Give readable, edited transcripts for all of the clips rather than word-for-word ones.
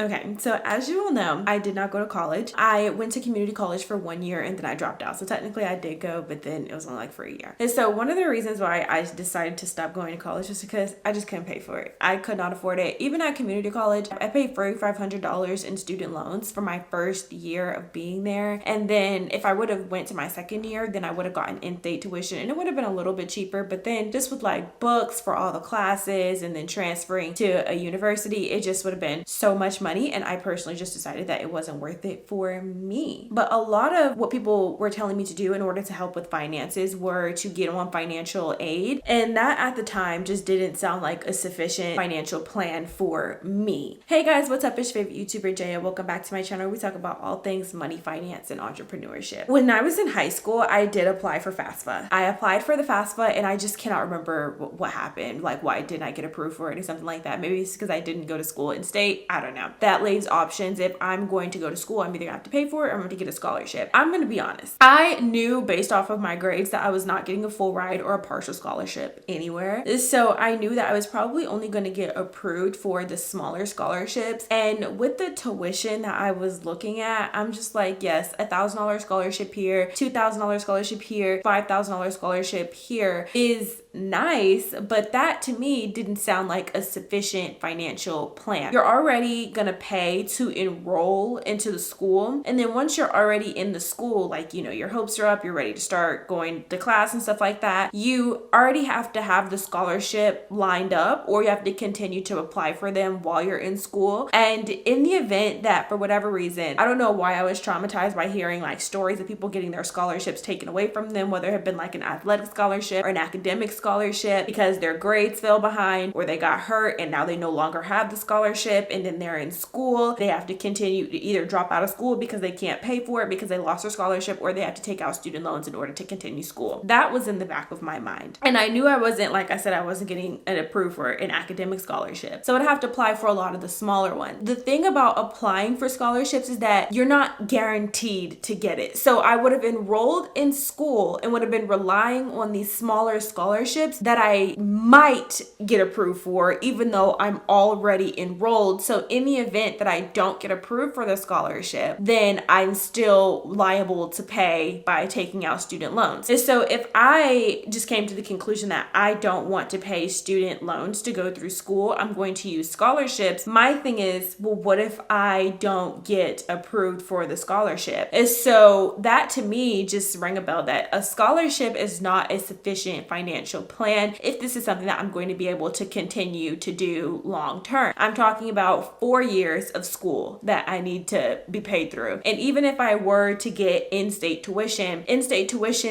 Okay, so as you all know, I did not go to college. I went to community college for 1 year and then I dropped out. So technically I did go, but then it was only like for a year. And so one of the reasons why I decided to stop going to college was because I just couldn't pay for it. I could not afford it. Even at community college, I paid $4,500 in student loans for my first year of being there. And then if I would have went to my second year, then I would have gotten in-state tuition and it would have been a little bit cheaper. But then just with like books for all the classes and then transferring to a university, it just would have been so much money. And I personally just decided that it wasn't worth it for me. But a lot of what people were telling me to do in order to help with finances were to get on financial aid. And that at the time just didn't sound like a sufficient financial plan for me. Hey guys, what's up? It's your favorite YouTuber Jaya. Welcome back to my channel. We talk about all things money, finance, and entrepreneurship. When I was in high school, I did apply for FAFSA. I applied for the FAFSA and I just cannot remember what happened. Like why didn't I get approved for it or something like that. Maybe it's because I didn't go to school in state. I don't know. That leaves options. If I'm going to go to school, I'm either gonna have to pay for it or I'm going to get a scholarship. I'm going to be honest. I knew based off of my grades that I was not getting a full ride or a partial scholarship anywhere. So I knew that I was probably only going to get approved for the smaller scholarships. And with the tuition that I was looking at, I'm just like, yes, $1,000 scholarship here, $2,000 scholarship here, $5,000 scholarship here is nice, but that to me didn't sound like a sufficient financial plan. You're already gonna pay to enroll into the school, and then once you're already in the school, like, you know, your hopes are up, you're ready to start going to class and stuff like that, you already have to have the scholarship lined up, or you have to continue to apply for them while you're in school. And in the event that for whatever reason, I don't know why I was traumatized by hearing like stories of people getting their scholarships taken away from them, whether it had been like an athletic scholarship or an academic scholarship because their grades fell behind or they got hurt and now they no longer have the scholarship, and then they're in school, they have to continue to either drop out of school because they can't pay for it because they lost their scholarship, or they have to take out student loans in order to continue school. That was in the back of my mind. And I knew I wasn't, like I said, I wasn't getting an approved for an academic scholarship. So I'd have to apply for a lot of the smaller ones. The thing about applying for scholarships is that you're not guaranteed to get it. So I would have enrolled in school and would have been relying on these smaller scholarships that I might get approved for, even though I'm already enrolled. So in the event that I don't get approved for the scholarship, then I'm still liable to pay by taking out student loans. And so if I just came to the conclusion that I don't want to pay student loans to go through school, I'm going to use scholarships. My thing is, well, what if I don't get approved for the scholarship? And so that to me just rang a bell that a scholarship is not a sufficient financial plan if this is something that I'm going to be able to continue to do long term. I'm talking about 4 years of school that I need to be paid through. And even if I were to get in-state tuition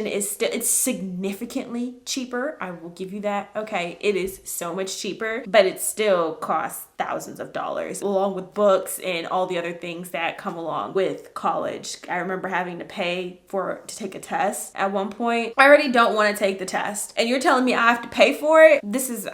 is still, it's significantly cheaper. I will give you that. Okay, it is so much cheaper, but it still costs thousands of dollars along with books and all the other things that come along with college. I remember having to pay to take a test at one point. I already don't want to take the test and you're telling me I have to pay for it. This is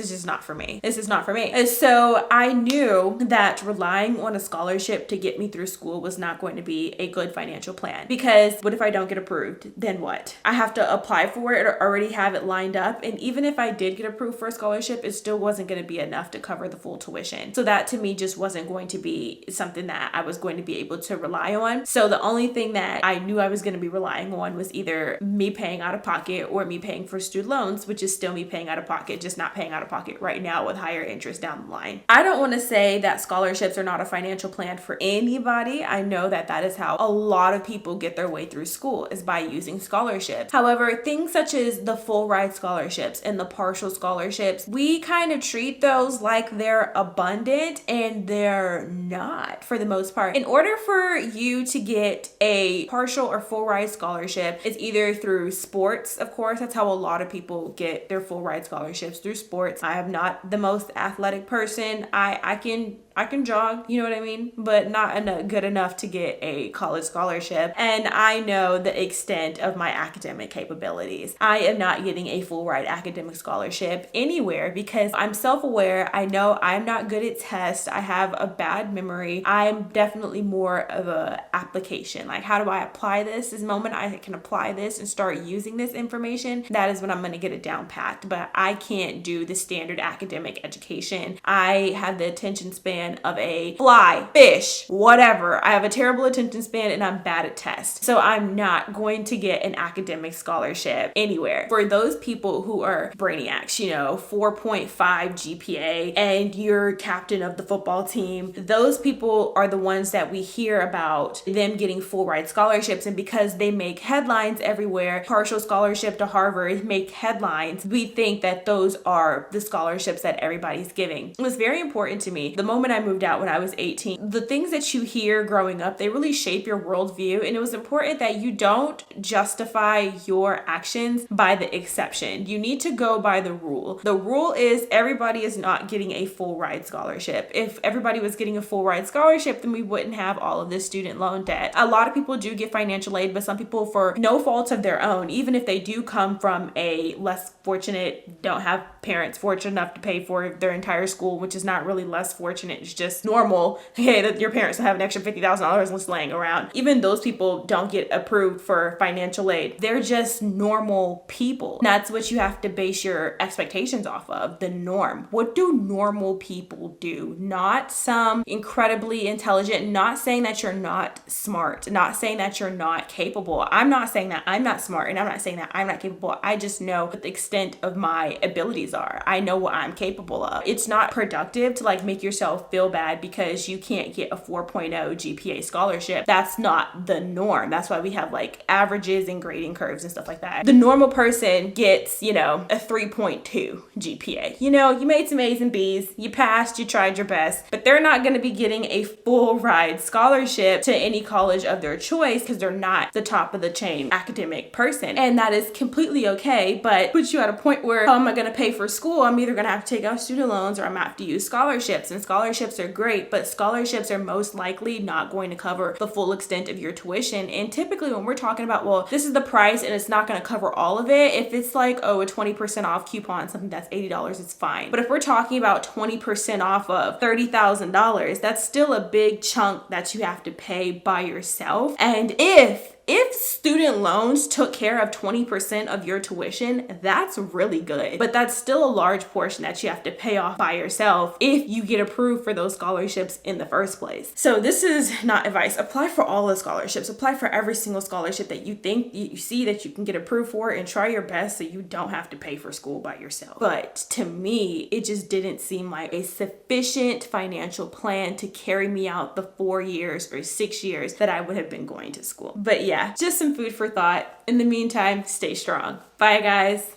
just not for me. This is not for me. And so I knew that relying on a scholarship to get me through school was not going to be a good financial plan, because what if I don't get approved? Then what? I have to apply for it or already have it lined up. And even if I did get approved for a scholarship, it still wasn't going to be enough to cover the full tuition. So that to me just wasn't going to be something that I was going to be able to rely on. So the only thing that I knew I was going to be relying on was either me paying out of pocket or me paying for student loans, which is still me paying out of pocket, just not paying out of pocket right now with higher interest down the line. I don't want to say that scholarships are not a financial plan for anybody. I know that that is how a lot of people get their way through school, is by using scholarships. However, things such as the full ride scholarships and the partial scholarships, we kind of treat those like they're abundant, and they're not for the most part. In order for you to get a partial or full ride scholarship, it's either through sports, of course. That's how a lot of people get their full ride scholarships, through sports. I am not the most athletic person. I can jog, you know what I mean? But not good enough to get a college scholarship. And I know the extent of my academic capabilities. I am not getting a full ride academic scholarship anywhere because I'm self-aware. I know I'm not good at tests. I have a bad memory. I'm definitely more of a application. Like, how do I apply this? This moment I can apply this and start using this information, that is when I'm going to get it down packed. But I can't do the standard academic education. I have the attention span span of a fly, fish, whatever. I have a terrible attention span and I'm bad at tests. So I'm not going to get an academic scholarship anywhere. For those people who are brainiacs, 4.5 GPA, and you're captain of the football team, those people are the ones that we hear about them getting full ride scholarships. And because they make headlines everywhere, partial scholarship to Harvard make headlines, we think that those are the scholarships that everybody's giving. It was very important to me the moment I moved out when I was 18. The things that you hear growing up, they really shape your worldview, and it was important that you don't justify your actions by the exception. You need to go by the rule. The rule is everybody is not getting a full ride scholarship. If everybody was getting a full ride scholarship, then we wouldn't have all of this student loan debt. A lot of people do get financial aid, but some people, for no fault of their own, even if they do come from a less fortunate, don't have parents fortunate enough to pay for their entire school, which is not really less fortunate, it's just normal, hey, that your parents have an extra $50,000 just laying around. Even those people don't get approved for financial aid. They're just normal people. And that's what you have to base your expectations off of, the norm. What do normal people do? Not some incredibly intelligent, not saying that you're not smart, not saying that you're not capable. I'm not saying that I'm not smart, and I'm not saying that I'm not capable. I just know what the extent of my abilities are. I know what I'm capable of. It's not productive to make yourself feel bad because you can't get a 4.0 GPA scholarship. That's not the norm. That's why we have averages and grading curves and stuff like that. The normal person gets, a 3.2 GPA. You made some A's and B's, you passed, you tried your best, but they're not going to be getting a full ride scholarship to any college of their choice because they're not the top of the chain academic person. And that is completely okay, but puts you at a point where, how am I going to pay for school? I'm either going to have to take out student loans or I'm going to have to use scholarships. And scholarships are great, but scholarships are most likely not going to cover the full extent of your tuition. And typically when we're talking about, well, this is the price and it's not going to cover all of it, if it's a 20% off coupon, something that's $80, it's fine. But if we're talking about 20% off of $30,000, that's still a big chunk that you have to pay by yourself. And if student loans took care of 20% of your tuition, that's really good. But that's still a large portion that you have to pay off by yourself if you get approved for those scholarships in the first place. So this is not advice. Apply for all the scholarships. Apply for every single scholarship that you think you see that you can get approved for, and try your best so you don't have to pay for school by yourself. But to me, it just didn't seem like a sufficient financial plan to carry me out the 4 years or 6 years that I would have been going to school. But yeah, just some food for thought. In the meantime, stay strong. Bye, guys.